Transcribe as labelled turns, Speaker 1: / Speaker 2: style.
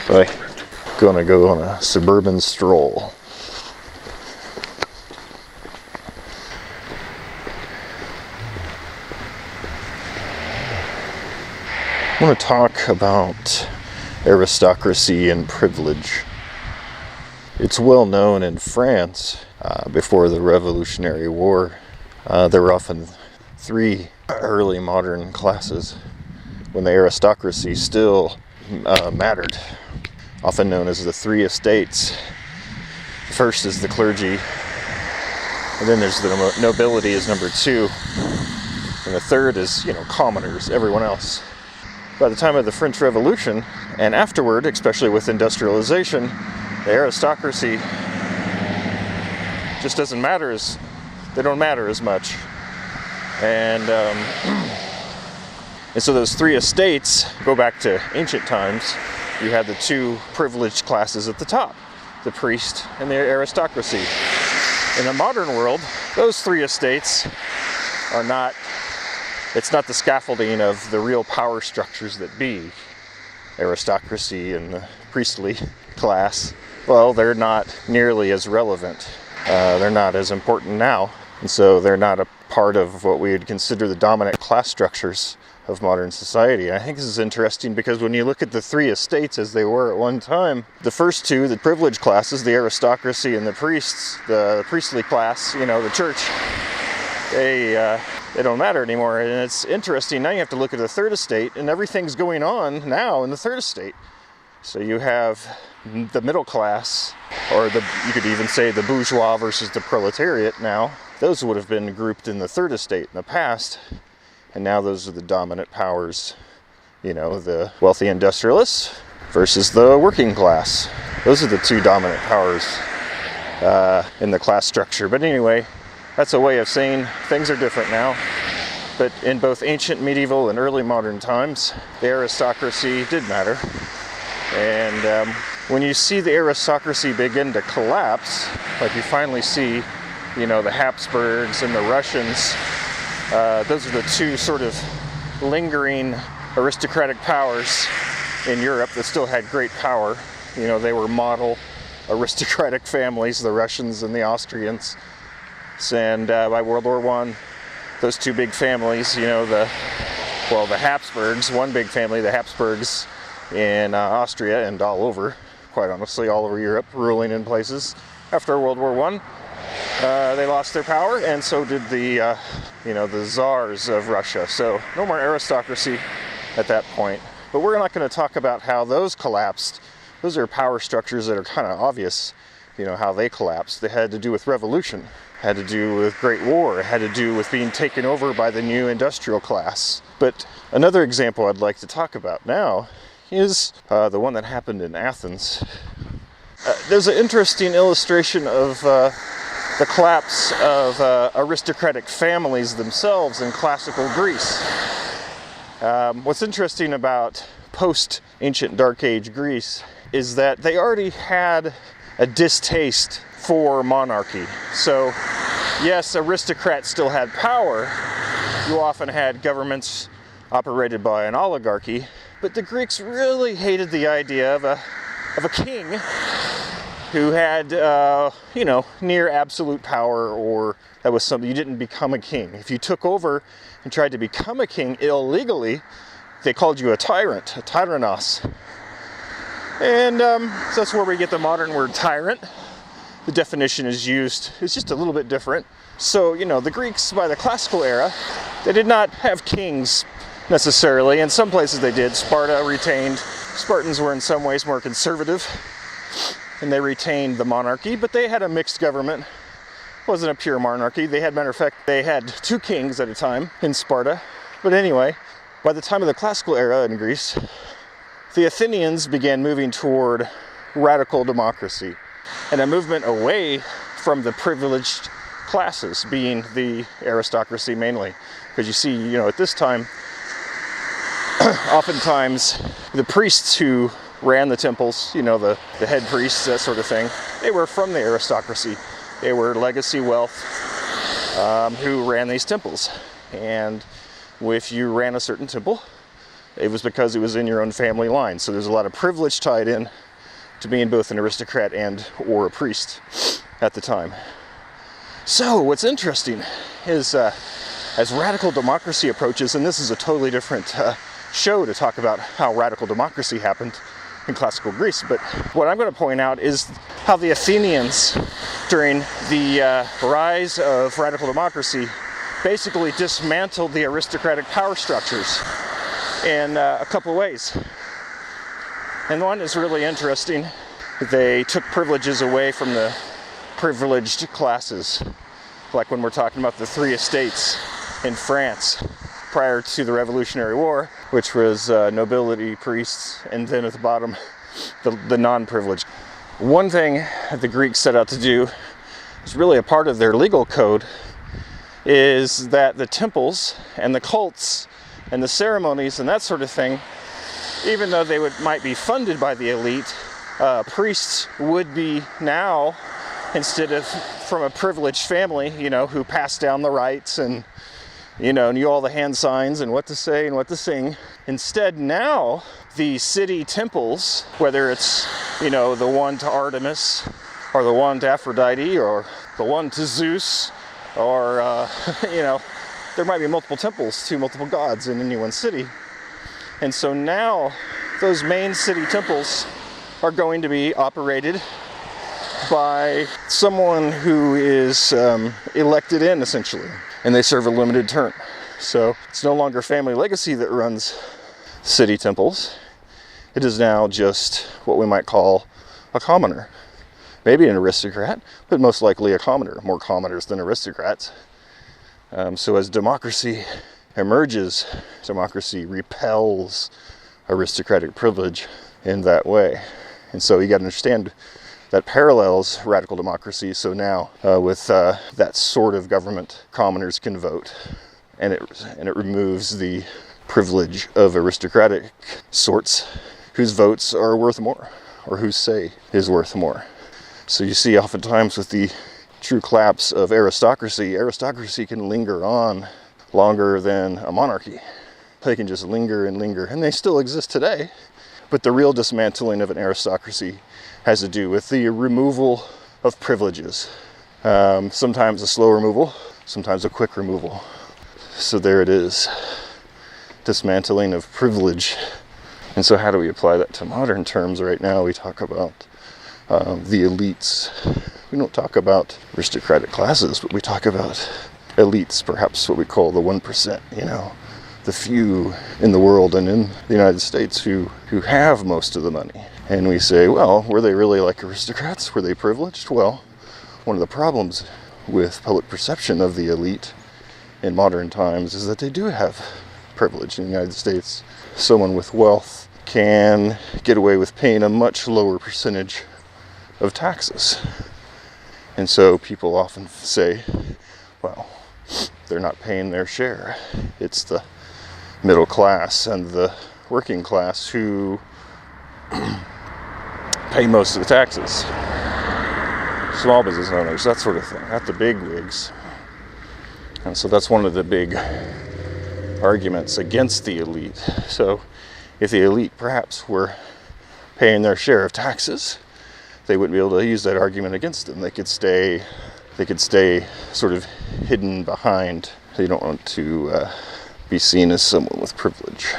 Speaker 1: I'm gonna go on a suburban stroll. I want to talk about aristocracy and privilege. It's well known in France, before the Revolutionary War, there were often three early modern classes when the aristocracy still mattered, often known as the three estates. The first is the clergy, and then there's the nobility as number two, and the third is, commoners, everyone else. By the time of the French Revolution, and afterward, especially with industrialization, the aristocracy just doesn't matter they don't matter as much. And so those three estates go back to ancient times. You had the two privileged classes at the top, the priest and the aristocracy. In the modern world, those three estates are not, it's not the scaffolding of the real power structures that be. Aristocracy and the priestly class, well, they're not nearly as relevant. They're not as important now. And so they're not a part of what we would consider the dominant class structures of modern society. And I think this is interesting because when you look at the three estates as they were at one time, the first two, the privileged classes, the aristocracy and the priests, the priestly class, the church, they don't matter anymore. And it's interesting, now you have to look at the third estate, and everything's going on now in the third estate. So you have the middle class, or you could even say the bourgeois versus the proletariat now. Those would have been grouped in the third estate in the past, and now those are the dominant powers. The wealthy industrialists versus the working class. Those are the two dominant powers in the class structure. But anyway, that's a way of saying things are different now. But in both ancient, medieval, and early modern times, the aristocracy did matter. And when you see the aristocracy begin to collapse, like you finally see, the Habsburgs and the Russians, those are the two sort of lingering aristocratic powers in Europe that still had great power. They were model aristocratic families, the Russians and the Austrians. And by World War I, those two big families, the Habsburgs, one big family, the Habsburgs in Austria and all over, quite honestly, all over Europe, ruling in places. After World War I, they lost their power, and so did the czars of Russia. So no more aristocracy at that point. But we're not going to talk about how those collapsed. Those are power structures that are kind of obvious, how they collapsed. They had to do with revolution, had to do with Great War, had to do with being taken over by the new industrial class. But another example I'd like to talk about now is the one that happened in Athens. There's an interesting illustration of the collapse of aristocratic families themselves in classical Greece. What's interesting about post-ancient Dark Age Greece is that they already had a distaste for monarchy. So, yes, aristocrats still had power. You often had governments operated by an oligarchy, but the Greeks really hated the idea of a king who had, near absolute power, or that was something, you didn't become a king. If you took over and tried to become a king illegally, they called you a tyrant, a tyrannos. And so that's where we get the modern word tyrant. The definition is used, it's just a little bit different. So, the Greeks by the classical era, they did not have kings necessarily. In some places they did. Sparta retained, Spartans were in some ways more conservative, and they retained the monarchy, but they had a mixed government. It wasn't a pure monarchy. Matter of fact, they had two kings at a time in Sparta. But anyway, by the time of the classical era in Greece, the Athenians began moving toward radical democracy and a movement away from the privileged classes, being the aristocracy mainly. Because you see, at this time, oftentimes the priests who ran the temples, the head priests, that sort of thing, they were from the aristocracy. They were legacy wealth who ran these temples. And if you ran a certain temple, it was because it was in your own family line. So there's a lot of privilege tied in to being both an aristocrat and or a priest at the time. So what's interesting is as radical democracy approaches, and this is a totally different show to talk about how radical democracy happened in classical Greece, but what I'm going to point out is how the Athenians, during the rise of radical democracy, basically dismantled the aristocratic power structures in a couple of ways. And one is really interesting. They took privileges away from the privileged classes, like when we're talking about the three estates in France prior to the Revolutionary War, which was nobility, priests, and then at the bottom, the non-privileged. One thing that the Greeks set out to do, is really a part of their legal code, is that the temples and the cults and the ceremonies and that sort of thing, even though they might be funded by the elite, priests would be now, instead of from a privileged family, who passed down the rites and knew all the hand signs and what to say and what to sing. Instead, now, the city temples, whether it's, the one to Artemis, or the one to Aphrodite, or the one to Zeus, or, there might be multiple temples to multiple gods in any one city. And so now, those main city temples are going to be operated by someone who is elected in, essentially. And they serve a limited term. So it's no longer family legacy that runs city temples. It is now just what we might call a commoner. Maybe an aristocrat, but most likely a commoner. More commoners than aristocrats. So as democracy emerges, democracy repels aristocratic privilege in that way. And so you got to understand that parallels radical democracy. So now with that sort of government, commoners can vote, and it removes the privilege of aristocratic sorts whose votes are worth more, or whose say is worth more. So you see oftentimes with the true collapse of aristocracy can linger on longer than a monarchy. They can just linger and linger, and they still exist today. But the real dismantling of an aristocracy has to do with the removal of privileges. Sometimes a slow removal, sometimes a quick removal. So there it is, dismantling of privilege. And so how do we apply that to modern terms? Right now we talk about the elites. We don't talk about aristocratic classes, but we talk about elites, perhaps what we call the 1%, the few in the world and in the United States who have most of the money. And we say, well, were they really like aristocrats? Were they privileged? Well, one of the problems with public perception of the elite in modern times is that they do have privilege in the United States. Someone with wealth can get away with paying a much lower percentage of taxes. And so people often say, well, they're not paying their share. It's the middle class and the working class who pay most of the taxes. Small business owners, that sort of thing, not the big wigs. And so that's one of the big arguments against the elite. So if the elite perhaps were paying their share of taxes, they wouldn't be able to use that argument against them. They could stay sort of hidden behind. They don't want to be seen as someone with privilege.